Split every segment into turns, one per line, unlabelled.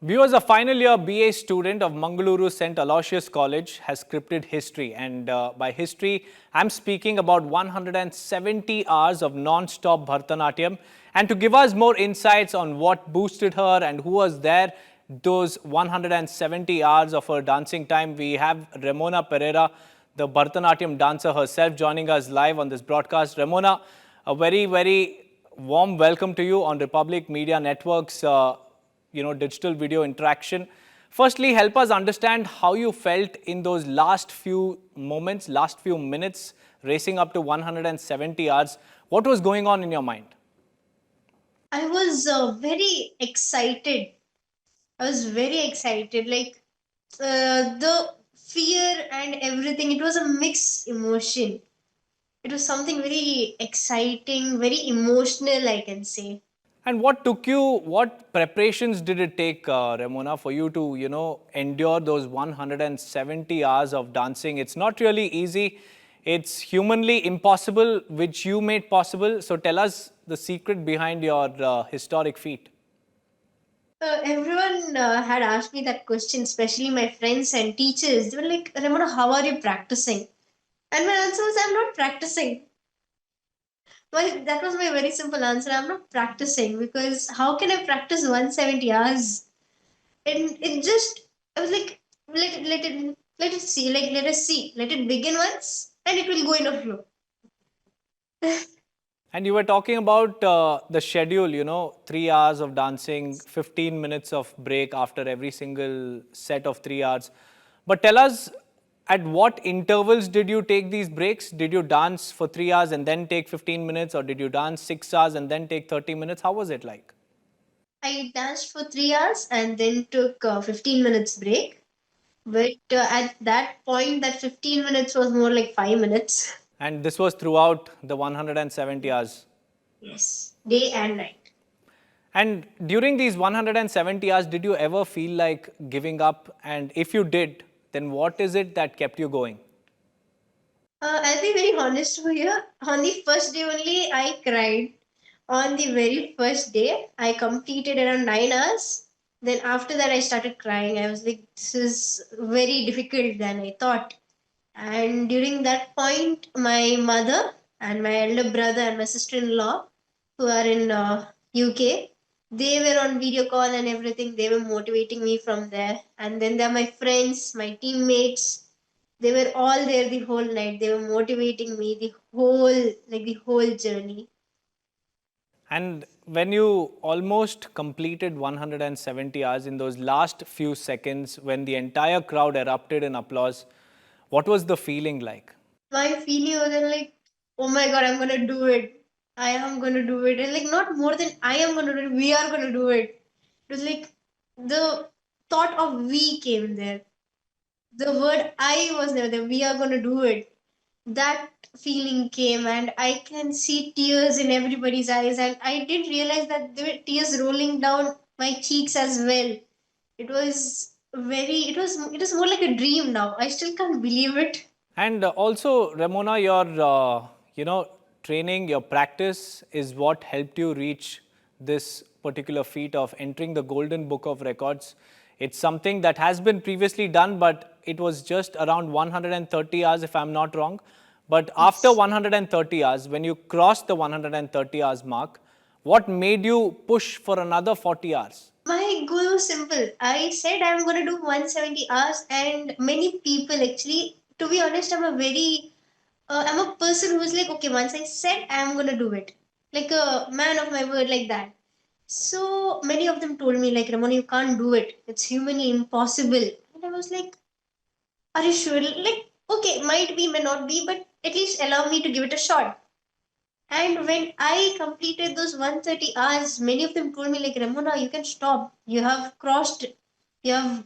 Viewers, a final year BA student of Mangaluru St Aloysius College has scripted history, and by history, I'm speaking about 170 hours of non-stop Bharatnatyam. And to give us more insights on what boosted her and who was there those 170 hours of her dancing time, we have Remona Pereira, the Bharatnatyam dancer herself, joining us live on this broadcast. Remona, a very warm welcome to you on Republic Media Network's digital video interaction. Firstly, help us understand how you felt in those last few moments, last few minutes, racing up to 170 hours. What was going on in your mind?
I was very excited. I was very excited. The fear and everything, it was a mixed emotion. It was something very exciting, very emotional, I can say.
And what took you, what preparations did it take, Remona, for you to, endure those 170 hours of dancing? It's not really easy. It's humanly impossible, which you made possible. So tell us the secret behind your historic feat.
Everyone had asked me that question, especially my friends and teachers. They were like, Ramona, how are you practicing? And my answer was, I'm not practicing. Well, that was my very simple answer. I'm not practicing because how can I practice 170 hours? And it just, I was like, let it see, like, let us see. Let it begin once and it will go in a flow.
And you were talking about the schedule, 3 hours of dancing, 15 minutes of break after every single set of 3 hours. But tell us, at what intervals did you take these breaks? Did you dance for 3 hours and then take 15 minutes, or did you dance 6 hours and then take 30 minutes? How was it like?
I danced for 3 hours and then took 15 minutes break. But at that point, that 15 minutes was more like 5 minutes.
And this was throughout the 170 hours.
Yes, day and night.
And during these 170 hours, did you ever feel like giving up? And if you did, then what is it that kept you going?
I'll be very honest over here. On the first day only, I cried. On the very first day, I completed around 9 hours. Then after that, I started crying. I was like, this is very difficult than I thought. And during that point, my mother and my elder brother and my sister-in-law, who are in UK, they were on video call and everything. They were motivating me from there. And then there are my friends, my teammates. They were all there the whole night. They were motivating me the whole journey.
And when you almost completed 170 hours, in those last few seconds, when the entire crowd erupted in applause, what was the feeling like?
My feeling was then like, oh my god, I'm gonna do it. I am gonna do it. And like not more than I am gonna do it, we are gonna do it. It was like the thought of we came there. The word I was never there. We are gonna do it. That feeling came and I can see tears in everybody's eyes, and I didn't realize that there were tears rolling down my cheeks as well. It was more like a dream now. I still can't believe it.
And also, Ramona, your training, your practice is what helped you reach this particular feat of entering the Golden Book of Records. It's something that has been previously done, but it was just around 130 hours, if I'm not wrong. But after
Yes.
130 hours, when you crossed the 130 hours mark, what made you push for another 40 hours?
My goal was simple. I said I'm going to do 170 hours, and many people actually, to be honest, I'm a person who's like, okay, once I said I'm going to do it, like a man of my word, like that. So many of them told me, like, Ramon, you can't do it. It's humanly impossible. And I was like, are you sure? Like, okay, might be, may not be, but at least allow me to give it a shot. And when I completed those 130 hours, many of them told me, like, Ramona, you can stop. You have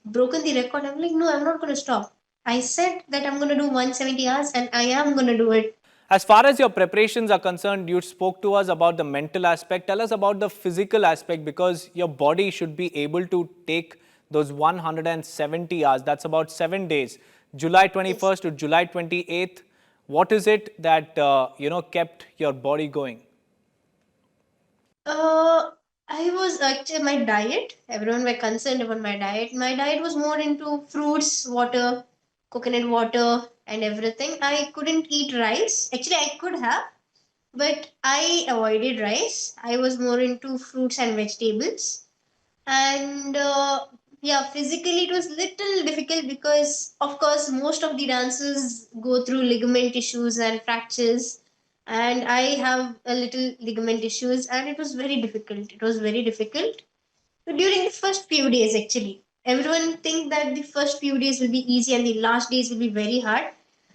broken the record. I'm like, no, I'm not going to stop. I said that I'm going to do 170 hours and I am going to do it.
As far as your preparations are concerned, you spoke to us about the mental aspect. Tell us about the physical aspect, because your body should be able to take those 170 hours. That's about 7 days. July
Yes.
21st to July 28th. What is it that kept your body going?
Uh, I was actually my diet. Everyone were concerned about my diet. My diet was more into fruits, water, coconut water, and everything. I couldn't eat rice. Actually, I could have, but I avoided rice. I was more into fruits and vegetables. And yeah, physically it was little difficult because, of course, most of the dancers go through ligament issues and fractures, and I have a little ligament issues, and it was very difficult. It was very difficult during the first few days. Actually, everyone think that the first few days will be easy and the last days will be very hard,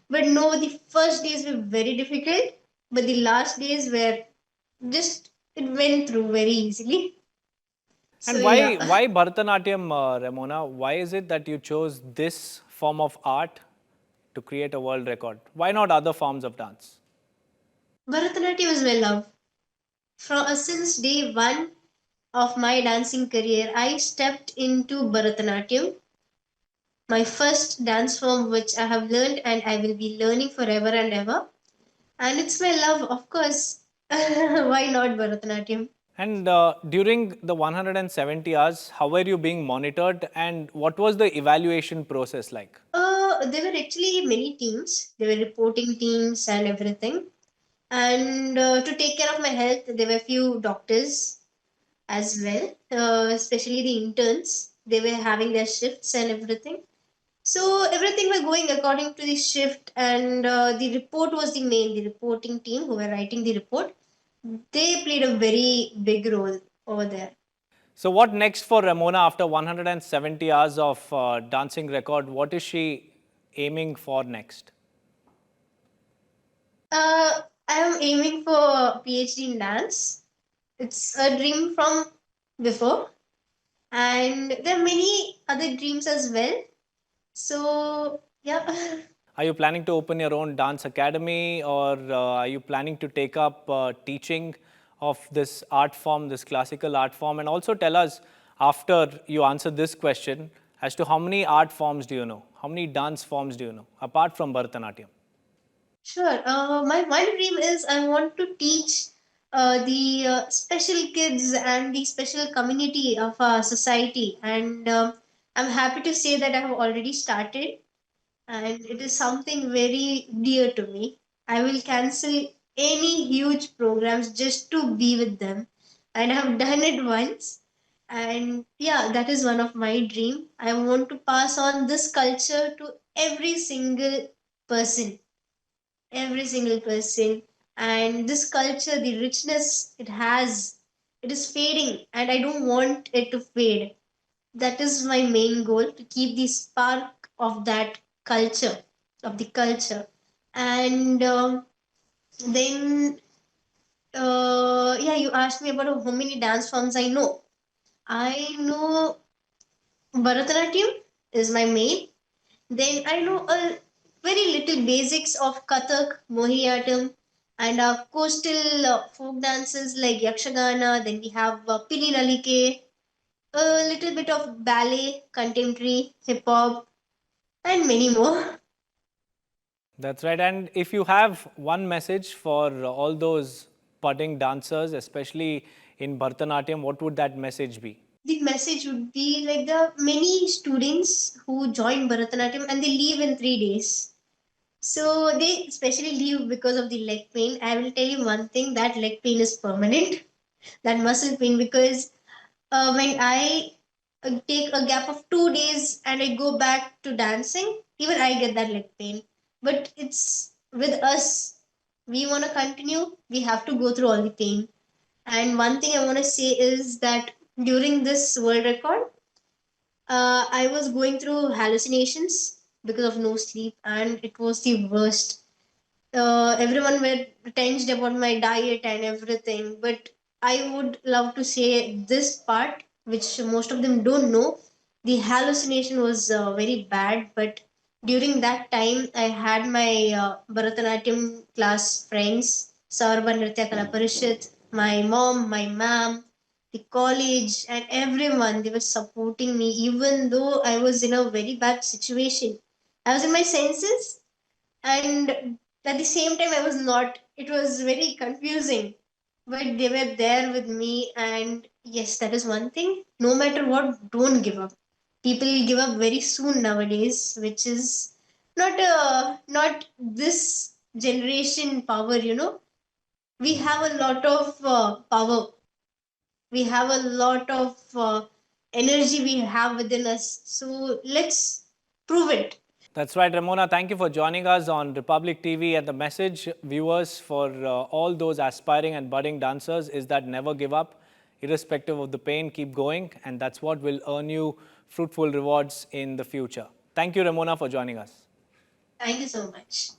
but no, the first days were very difficult, but the last days were just, it went through very easily. So
And
yeah.
why Bharatanatyam, Remona? Why is it that you chose this form of art to create a world record? Why not other forms of dance?
Bharatanatyam is my love. Since day one of my dancing career, I stepped into Bharatanatyam, my first dance form which I have learned and I will be learning forever and ever. And it's my love, of course. Why not Bharatanatyam?
And during the 170 hours, how were you being monitored and what was the evaluation process like?
There were actually many teams. There were reporting teams and everything. And to take care of my health, there were few doctors as well, especially the interns. They were having their shifts and everything. So everything was going according to the shift, and the report was the main. The reporting team who were writing the report, they played a very big role over there.
So what next for Ramona after 170 hours of dancing record? What is she aiming for next?
I am aiming for a PhD in dance. It's a dream from before, and there are many other dreams as well. So yeah.
Are you planning to open your own dance academy or are you planning to take up teaching of this art form, this classical art form? And also tell us, after you answer this question, as to how many art forms do you know? How many dance forms do you know, apart from Bharatanatyam?
Sure. My one dream is I want to teach the special kids and the special community of our society. And I'm happy to say that I have already started, and it is something very dear to me. I will cancel any huge programs just to be with them. And I have done it once. And yeah, that is one of my dream. I want to pass on this culture to person every single person. And this culture, the richness it has, it is fading, and I don't want it to fade. That is my main goal, to keep the spark of that culture, of the culture. And then yeah, you asked me about how many dance forms I know Bharatanatyam is my main. Then I know a very little basics of Kathak, Mohiyatam, and coastal folk dances like Yakshagana. Then we have Pili Nalike, a little bit of ballet, contemporary, hip hop, and many more.
That's right. And if you have one message for all those budding dancers, especially in Bharatanatyam, what would that message be?
The message would be like the many students who join Bharatanatyam and they leave in 3 days. So they especially leave because of the leg pain. I will tell you one thing, that leg pain is permanent, that muscle pain, because when I take a gap of 2 days and I go back to dancing, even I get that leg pain. But it's with us. We want to continue. We have to go through all the pain. And one thing I want to say is that during this world record, I was going through hallucinations because of no sleep, and it was the worst. Everyone were tensed about my diet and everything, but I would love to say this part, which most of them don't know. The hallucination was very bad, but during that time, I had my Bharatanatyam class friends, Saurabha Nritya Kala Parishad, my mom, my ma'am, the college, and everyone. They were supporting me, even though I was in a very bad situation. I was in my senses, and at the same time I was not. It was very confusing, but they were there with me, and Yes, that is one thing. No matter what, don't give up. People give up very soon nowadays, which is not this generation power. We have a lot of power. We have a lot of energy we have within us. So let's prove it.
That's right, Remona. Thank you for joining us on Republic TV. And the message, viewers, for all those aspiring and budding dancers is that never give up. Irrespective of the pain, keep going. And that's what will earn you fruitful rewards in the future. Thank you, Remona, for joining us.
Thank you so much.